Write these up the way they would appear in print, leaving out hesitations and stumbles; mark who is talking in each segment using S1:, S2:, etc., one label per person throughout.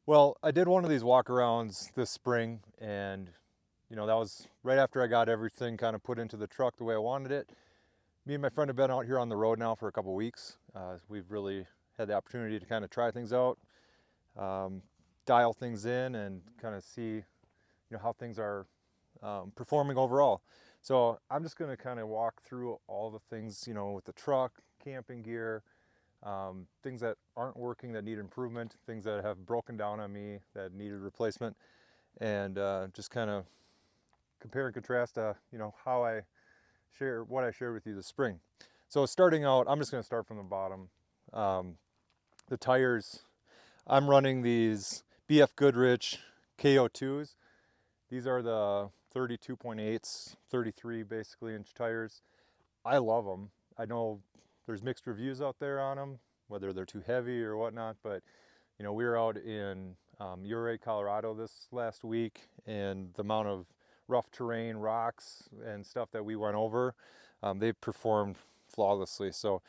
S1: Well, I did one of these walk-arounds this spring, and that was right after I got everything kind of put into the truck the way I wanted it. Me and my friend have been out here on the road now for a couple weeks. We've really had the opportunity to kind of try things out, um, dial things in, and kind of see how things are performing overall. So I'm just going to kind of walk through all the things with the truck, camping gear, things that aren't working that need improvement, things that have broken down on me that needed replacement, and just kind of compare and contrast how I share what I shared with you this spring. So starting out, I'm just going to start from the bottom. The tires, I'm running these BF Goodrich KO2s. These are the 32.8s, 33 basically inch tires. I love them. I know there's mixed reviews out there on them, whether they're too heavy or whatnot, but we were out in Viair, Colorado this last week, and the amount of rough terrain, rocks, and stuff that we went over, they performed flawlessly. So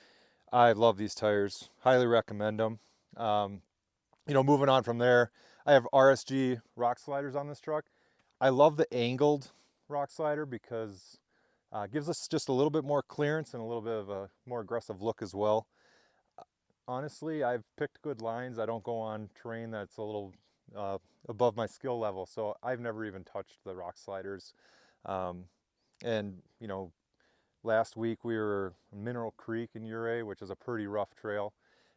S1: I love these tires, highly recommend them. Moving on from there, I have RSG rock sliders on this truck. I love the angled rock slider because it gives us just a little bit more clearance and a little bit of a more aggressive look as well. Honestly, I've picked good lines. I don't go on terrain that's a little above my skill level, so I've never even touched the rock sliders. And last week we were in Mineral Creek in Ouray, which is a pretty rough trail,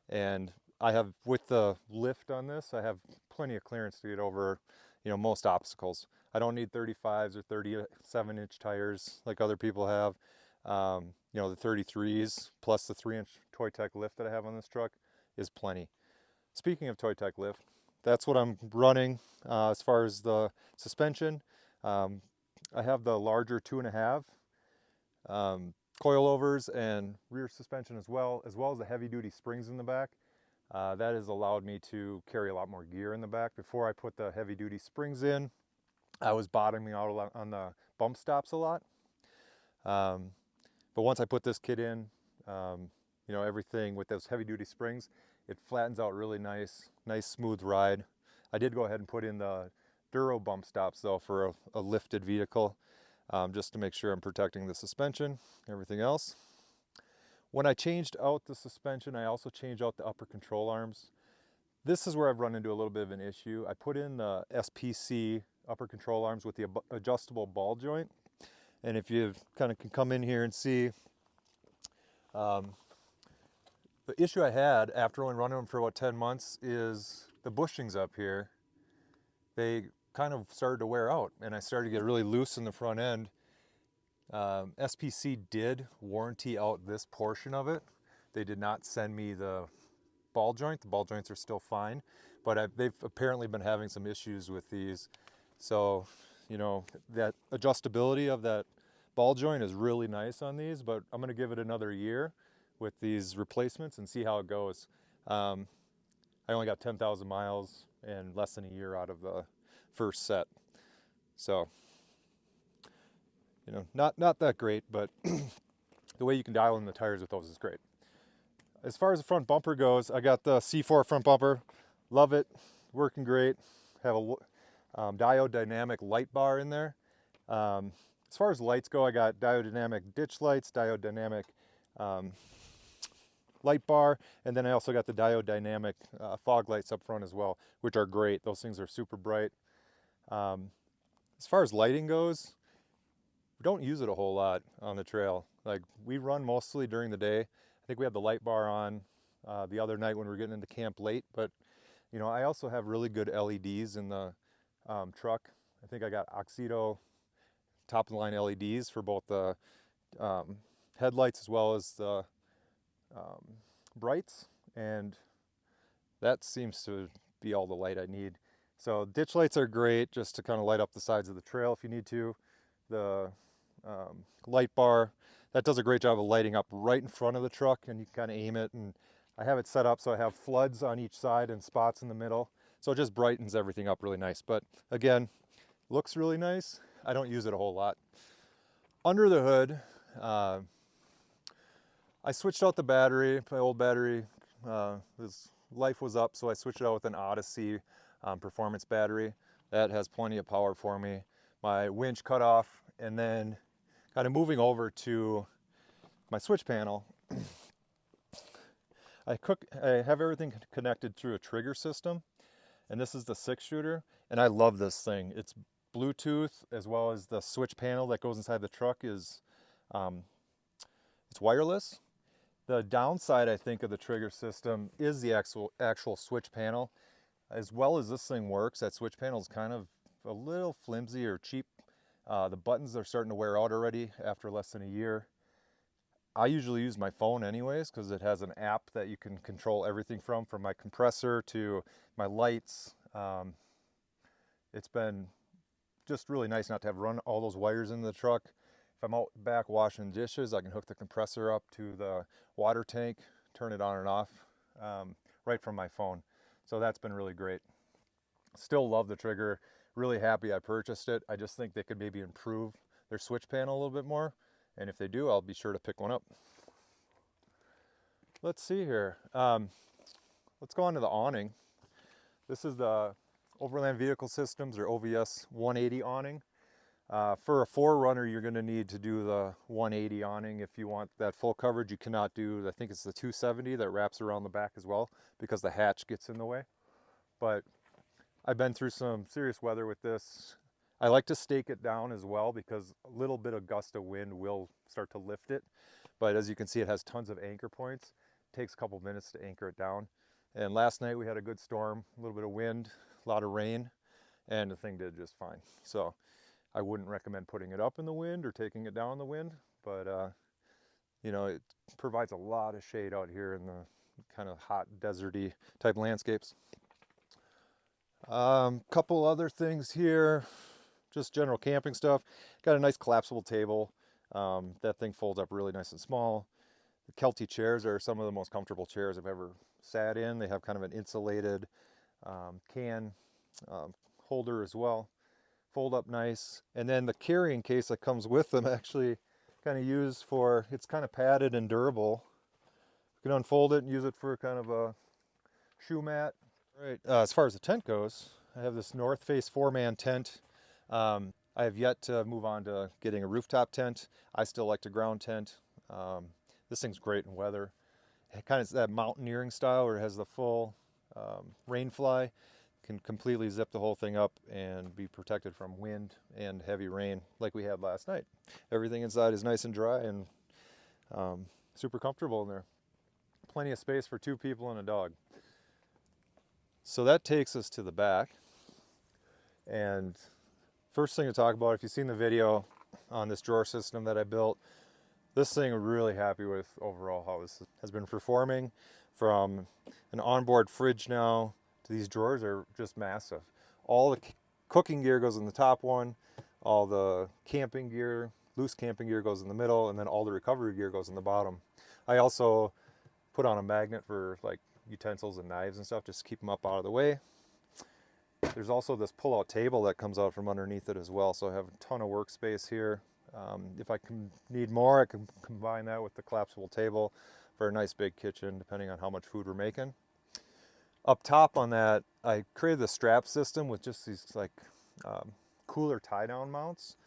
S1: and I have, with the lift on this, I have plenty of clearance to get over most obstacles. I don't need 35s or 37-inch tires like other people have. The 33s plus the 3-inch Toytec lift that I have on this truck is plenty. Speaking of Toytec lift, that's what I'm running as far as the suspension. I have the larger 2.5 coilovers and rear suspension as well as the heavy-duty springs in the back. That has allowed me to carry a lot more gear in the back. Before I put the heavy-duty springs in, I was bottoming out on the bump stops a lot. But once I put this kit in, everything with those heavy-duty springs, it flattens out really nice smooth ride. I did go ahead and put in the Duro Bump stops though for a lifted vehicle, just to make sure I'm protecting the suspension, everything else. When I changed out the suspension, I also changed out the upper control arms. This is where I've run into a little bit of an issue. I put in the SPC upper control arms with the adjustable ball joint. And if you kind of can come in here and see, the issue I had after only running them for about 10 months is the bushings up here. They kind of started to wear out, and I started to get really loose in the front end. SPC did warranty out this portion of it. They did not send me the ball joint. The ball joints are still fine, but they've apparently been having some issues with these. So, that adjustability of that ball joint is really nice on these, but I'm gonna give it another year with these replacements and see how it goes. I only got 10,000 miles and less than a year out of the first set. So, not that great, but the way you can dial in the tires with those is great. As far as the front bumper goes, I got the C4 front bumper. Love it, working great. Have a Diode Dynamic light bar in there. As far as lights go, I got Diode Dynamic ditch lights, Diode Dynamic light bar, and then I also got the Diode Dynamic fog lights up front as well, which are great. Those things are super bright. As far as lighting goes, we don't use it a whole lot on the trail. Like, we run mostly during the day. I think we had the light bar on the other night when we were getting into camp late, but I also have really good LEDs in the truck. I think I got Auxito top of the line LEDs for both the headlights as well as the brights, and that seems to be all the light I need. So ditch lights are great just to kind of light up the sides of the trail if you need to. The light bar, that does a great job of lighting up right in front of the truck, and you can kind of aim it, and I have it set up so I have floods on each side and spots in the middle, so it just brightens everything up really nice. But again, looks really nice. I don't use it a whole lot. Under the hood, I switched out the battery. My old battery, his life was up, so I switched it out with an Odyssey performance battery. That has plenty of power for me. My winch cut off, and then kind of moving over to my switch panel. I have everything connected through a trigger system, and this is the 6-shooter, and I love this thing. It's Bluetooth, as well as the switch panel that goes inside the truck is it's wireless. The downside, I think, of the trigger system is the actual switch panel. As well as this thing works, that switch panel is kind of a little flimsy or cheap. The buttons are starting to wear out already after less than a year. I usually use my phone anyways because it has an app that you can control everything from my compressor to my lights. It's been just really nice not to have run all those wires into the truck. If I'm out back washing dishes, I can hook the compressor up to the water tank, turn it on and off right from my phone. So that's been really great. Still love the trigger. Really happy I purchased it. I just think they could maybe improve their switch panel a little bit more. And if they do, I'll be sure to pick one up. Let's see here. Let's go on to the awning. This is the Overland Vehicle Systems, or OVS 180 awning. For a 4Runner, you're going to need to do the 180 awning. If you want that full coverage, you cannot do, I think it's the 270 that wraps around the back as well, because the hatch gets in the way. But I've been through some serious weather with this. I like to stake it down as well, because a little bit of gust of wind will start to lift it. But as you can see, it has tons of anchor points. It takes a couple minutes to anchor it down. And last night we had a good storm, a little bit of wind, a lot of rain, and the thing did just fine. So I wouldn't recommend putting it up in the wind or taking it down in the wind, but you know, it provides a lot of shade out here in the kind of hot, deserty type landscapes. Couple other things here, just general camping stuff. Got a nice collapsible table. That thing folds up really nice and small. The Kelty chairs are some of the most comfortable chairs I've ever sat in. They have kind of an insulated can holder as well. Fold up nice. And then the carrying case that comes with them actually kind of used for, it's kind of padded and durable. You can unfold it and use it for kind of a shoe mat. Right. As far as the tent goes, I have this North Face 4-man tent. I have yet to move on to getting a rooftop tent. I still like to ground tent. This thing's great in weather. It kind of is that mountaineering style where it has the full rain fly. Can completely zip the whole thing up and be protected from wind and heavy rain like we had last night. Everything inside is nice and dry and super comfortable in there. Plenty of space for 2 people and a dog. So that takes us to the back. And first thing to talk about, if you've seen the video on this drawer system that I built, this thing I'm really happy with overall how this has been performing. From an onboard fridge now, these drawers are just massive. All the cooking gear goes in the top one, all the camping gear, loose camping gear goes in the middle, and then all the recovery gear goes in the bottom. I also put on a magnet for like utensils and knives and stuff, just to keep them up out of the way. There's also this pull-out table that comes out from underneath it as well, so I have a ton of workspace here. If I need more, I can combine that with the collapsible table for a nice big kitchen, depending on how much food we're making. Up top on that, I created the strap system with just these like cooler tie-down mounts,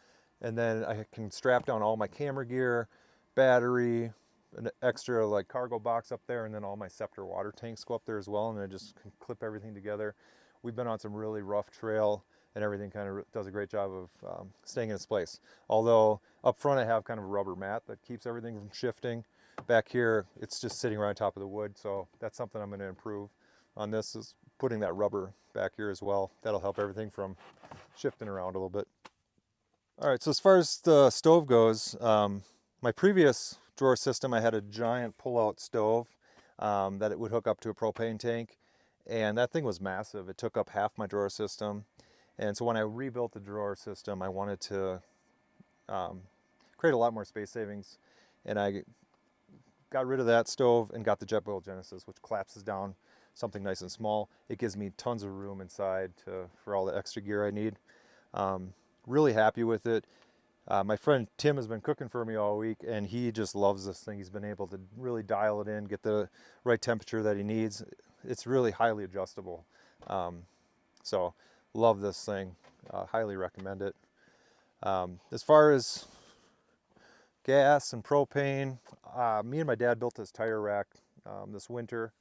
S1: and then I can strap down all my camera gear, battery, an extra like cargo box up there, and then all my Sceptor water tanks go up there as well, and I just can clip everything together. We've been on some really rough trail, and everything kind of does a great job of staying in its place. Although up front I have kind of a rubber mat that keeps everything from shifting. Back here, it's just sitting right on top of the wood, so that's something I'm going to improve on. This is putting that rubber back here as well. That'll help everything from shifting around a little bit. All right, so as far as the stove goes, my previous drawer system, I had a giant pull-out stove that it would hook up to a propane tank, and that thing was massive. It took up half my drawer system, and so when I rebuilt the drawer system, I wanted to create a lot more space savings, and I got rid of that stove and got the Jetboil Genesis, which collapses down something nice and small. It gives me tons of room inside for all the extra gear I need. Really happy with it. My friend Tim has been cooking for me all week, and he just loves this thing. He's been able to really dial it in, get the right temperature that he needs. It's really highly adjustable. So love this thing, highly recommend it. As far as gas and propane, me and my dad built this tire rack this winter.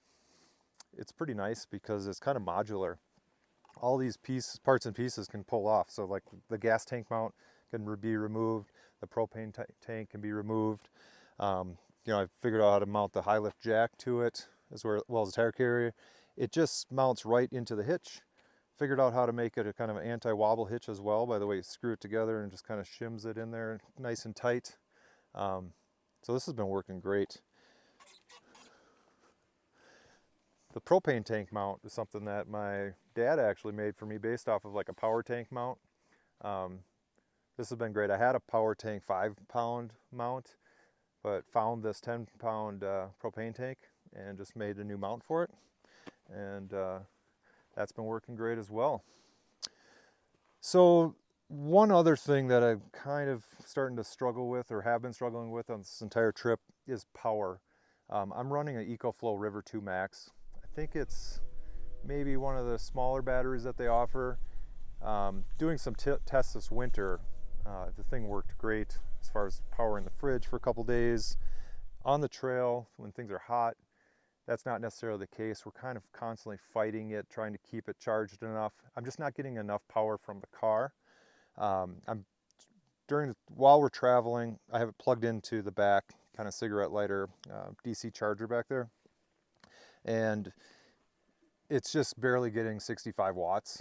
S1: It's pretty nice because it's kind of modular. All these parts and pieces can pull off. So like the gas tank mount can be removed, the propane tank can be removed. You know, I figured out how to mount the high lift jack to it as well as the tire carrier. It just mounts right into the hitch. Figured out how to make it a kind of an anti-wobble hitch as well by the way you screw it together and just kind of shims it in there nice and tight. So this has been working great. The propane tank mount is something that my dad actually made for me based off of like a power tank mount. This has been great. I had a power tank 5-pound mount, but found this 10-pound propane tank and just made a new mount for it. And that's been working great as well. So one other thing that I'm kind of starting to struggle with, or have been struggling with on this entire trip, is power. I'm running an Ecoflow River 2 Max. I think it's maybe one of the smaller batteries that they offer. Doing some tests this winter, the thing worked great as far as powering the fridge for a couple days. On the trail, when things are hot, that's not necessarily the case. We're kind of constantly fighting it, trying to keep it charged enough. I'm just not getting enough power from the car. While we're traveling, I have it plugged into the back, kind of cigarette lighter, DC charger back there. And it's just barely getting 65 watts.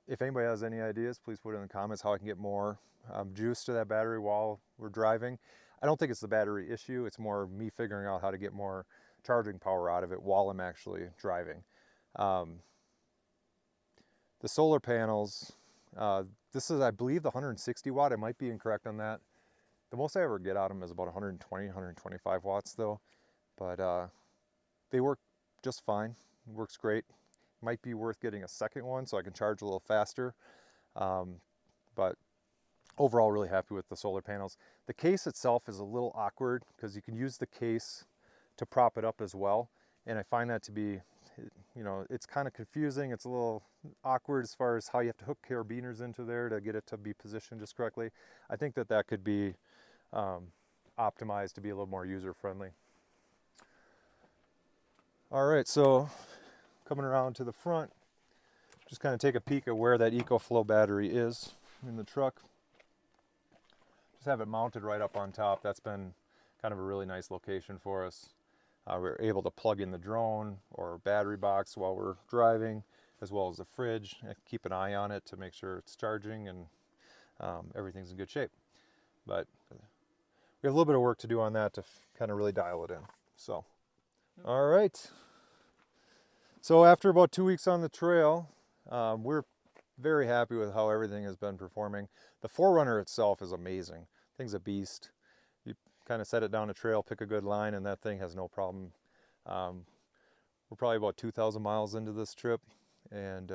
S1: If anybody has any ideas, please put it in the comments how I can get more juice to that battery while we're driving. I don't think it's the battery issue. It's more me figuring out how to get more charging power out of it while I'm actually driving. The solar panels, this is, I believe, the 160 watt. I might be incorrect on that. The most I ever get out of them is about 120, 125 watts though. But they work just fine. It works great. Might be worth getting a second one so I can charge a little faster. But overall, really happy with the solar panels. The case itself is a little awkward because you can use the case to prop it up as well. And I find that to be, you know, it's kind of confusing. It's a little awkward as far as how you have to hook carabiners into there to get it to be positioned just correctly. I think that that could be optimized to be a little more user-friendly. All right, so coming around to the front, just kind of take a peek at where that Ecoflow battery is in the truck. Just have it mounted right up on top. That's been kind of a really nice location for us. We're able to plug in the drone or battery box while we're driving, as well as the fridge, and keep an eye on it to make sure it's charging and everything's in good shape. But we have a little bit of work to do on that to kind of really dial it in. So, all right. So after about 2 weeks on the trail, we're very happy with how everything has been performing. The 4Runner itself is amazing. Thing's a beast. You kind of set it down a trail, pick a good line, and that thing has no problem. We're probably about 2,000 miles into this trip, and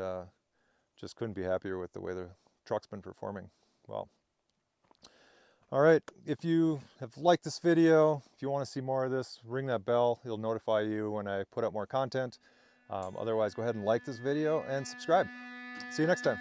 S1: just couldn't be happier with the way the truck's been performing well. All right, if you have liked this video, if you want to see more of this, ring that bell. It'll notify you when I put up more content. Otherwise, go ahead and like this video and subscribe. See you next time.